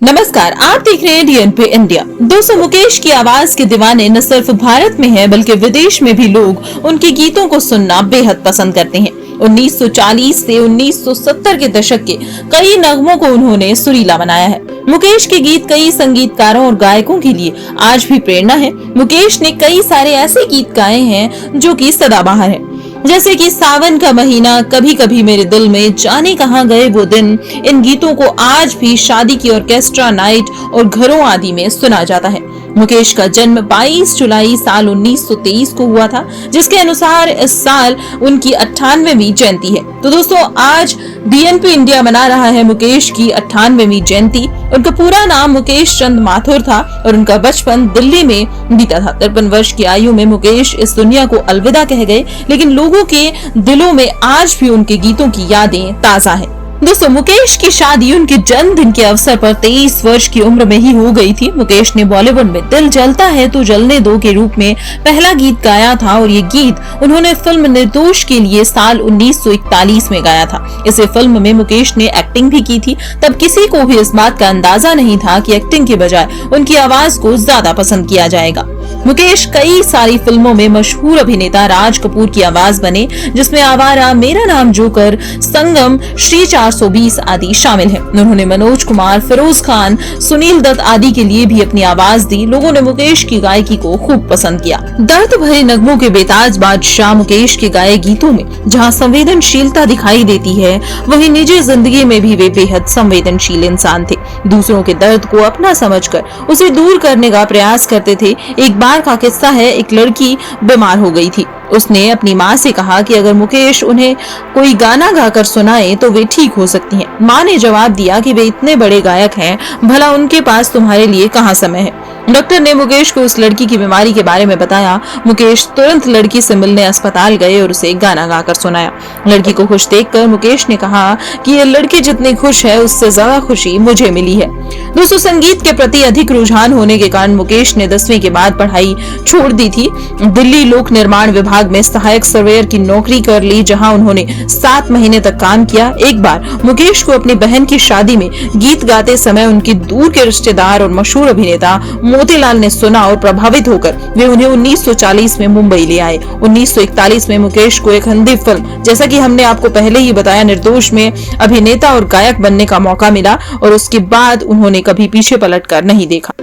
नमस्कार, आप देख रहे हैं डीएनपी इंडिया। दोस्तों, मुकेश की आवाज के दीवाने न सिर्फ भारत में हैं, बल्कि विदेश में भी लोग उनके गीतों को सुनना बेहद पसंद करते हैं। 1940 से 1970 के दशक के कई नगमों को उन्होंने सुरीला बनाया है। मुकेश के गीत कई संगीतकारों और गायकों के लिए आज भी प्रेरणा है। मुकेश ने कई सारे ऐसे गीत गाए हैं जो कि सदाबहार हैं, जैसे कि सावन का महीना, कभी कभी मेरे दिल में, जाने कहां गए वो दिन। इन गीतों को आज भी शादी की ऑर्केस्ट्रा नाइट और घरों आदि में सुना जाता है। मुकेश का जन्म 22 जुलाई साल 1923 को हुआ था, जिसके अनुसार इस साल उनकी 98वीं जयंती है। तो दोस्तों, आज डीएनपी इंडिया मना रहा है मुकेश की 98वीं जयंती। उनका पूरा नाम मुकेश चंद माथुर था और उनका बचपन दिल्ली में बीता था। 53 वर्ष की आयु में मुकेश इस दुनिया को अलविदा कह गए, लेकिन लोगों के दिलों में आज भी उनके गीतों की यादें ताजा है। दोस्तों, मुकेश की शादी उनके जन्मदिन के अवसर पर 23 वर्ष की उम्र में ही हो गई थी। मुकेश ने बॉलीवुड में दिल जलता है तो जलने दो के रूप में पहला गीत गाया था और ये गीत उन्होंने फिल्म निर्दोष के लिए साल 1941 में गाया था। इसे फिल्म में मुकेश ने एक्टिंग भी की थी। तब किसी को भी इस बात का अंदाजा नहीं था कि एक्टिंग के बजाय उनकी आवाज को ज्यादा पसंद किया जाएगा। मुकेश कई सारी फिल्मों में मशहूर अभिनेता राज कपूर की आवाज बने, जिसमें आवारा, मेरा नाम जोकर, संगम, श्री 420 आदि शामिल हैं। उन्होंने मनोज कुमार, फिरोज खान, सुनील दत्त आदि के लिए भी अपनी आवाज दी। लोगों ने मुकेश की गायकी को खूब पसंद किया। दर्द भरे नगमों के बेताज बादशाह मुकेश के गाए गीतों में जहां संवेदनशीलता दिखाई देती है, वहीं निजी जिंदगी में भी वे बेहद संवेदनशील इंसान थे। दूसरों के दर्द को अपना समझकर उसे दूर करने का प्रयास करते थे। एक बार का किस्सा है, एक लड़की बीमार हो गई थी। उसने अपनी माँ से कहा कि अगर मुकेश उन्हें कोई गाना गाकर सुनाए तो वे ठीक हो सकती हैं। माँ ने जवाब दिया कि वे इतने बड़े गायक हैं, भला उनके पास तुम्हारे लिए कहाँ समय है। डॉक्टर ने मुकेश को उस लड़की की बीमारी के बारे में बताया। मुकेश तुरंत लड़की से मिलने अस्पताल गए और उसे गाना गाकर सुनाया। लड़की को खुश देखकर मुकेश ने कहा कि ये लड़की जितनी खुश है उससे ज्यादा खुशी मुझे मिली है। दोस्तों, संगीत के प्रति अधिक रुझान होने के कारण मुकेश ने 10वीं के बाद पढ़ाई छोड़ दी थी। दिल्ली लोक निर्माण विभाग में सहायक सर्वेयर की नौकरी कर ली, जहां उन्होंने 7 महीने तक काम किया। एक बार मुकेश को अपनी बहन की शादी में गीत गाते समय उनके दूर के रिश्तेदार और मशहूर अभिनेता मोतीलाल ने सुना और प्रभावित होकर वे उन्हें 1940 में मुंबई ले आए। 1941 में मुकेश को एक हिंदी फिल्म, जैसा कि हमने आपको पहले ही बताया, निर्दोष में अभिनेता और गायक बनने का मौका मिला और उसके बाद उन्होंने कभी पीछे पलटकर नहीं देखा।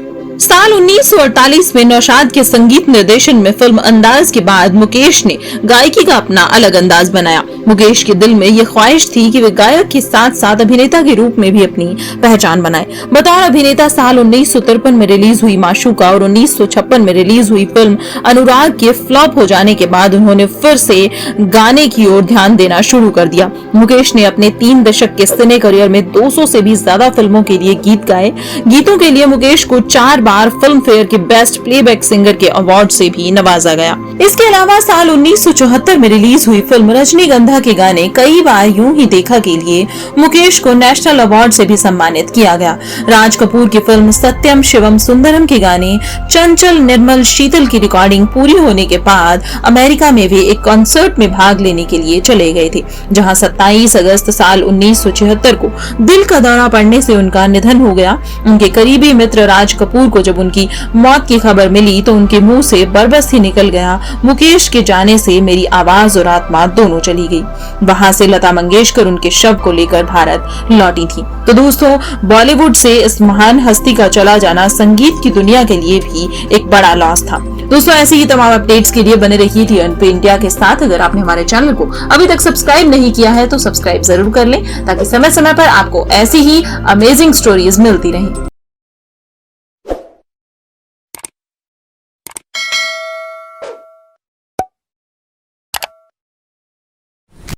साल 1948 में नौशाद के संगीत निर्देशन में फिल्म अंदाज के बाद मुकेश ने गायकी का अपना अलग अंदाज बनाया। मुकेश के दिल में ये ख्वाहिश थी कि वे गायक के साथ साथ अभिनेता के रूप में भी अपनी पहचान बनाए। बतौर अभिनेता साल 1953 में रिलीज हुई माशूका और 1956 में रिलीज हुई फिल्म अनुराग के फ्लॉप हो जाने के बाद उन्होंने फिर से गाने की ओर ध्यान देना शुरू कर दिया। मुकेश ने अपने 3 दशक के सिने करियर में 200 से भी ज्यादा फिल्मों के लिए गीत गाए। गीतों के लिए मुकेश को 4 बार फिल्म फेयर के बेस्ट प्लेबैक सिंगर के अवार्ड से भी नवाजा गया। इसके अलावा साल 1974 में रिलीज हुई फिल्म रजनीगंधा के गाने कई बार यूं ही देखा के लिए मुकेश को नेशनल अवार्ड से भी सम्मानित किया गया। राज कपूर की फिल्म सत्यम शिवम सुंदरम के गाने चंचल निर्मल शीतल की रिकॉर्डिंग पूरी होने के बाद अमेरिका में वे एक कॉन्सर्ट में भाग लेने के लिए चले गए थे, जहां 27 अगस्त साल 1976 को दिल का दौरा पड़ने से उनका निधन हो गया। उनके करीबी मित्र राज कपूर को जब उनकी मौत की खबर मिली तो उनके मुंह से बरबस ही निकल गया, मुकेश के जाने से मेरी आवाज और आत्मा दोनों चली गई। वहां से लता मंगेशकर उनके शव को लेकर भारत लौटी थी। तो दोस्तों, बॉलीवुड से इस महान हस्ती का चला जाना संगीत की दुनिया के लिए भी एक बड़ा लॉस था। दोस्तों, ऐसे ही तमाम अपडेट्स के लिए बने रहिए डीएनपी इंडिया के साथ। अगर आपने हमारे चैनल को अभी तक सब्सक्राइब नहीं किया है तो सब्सक्राइब जरूर कर लें, ताकि समय समय पर आपको ऐसी ही अमेजिंग स्टोरीज मिलती रहें।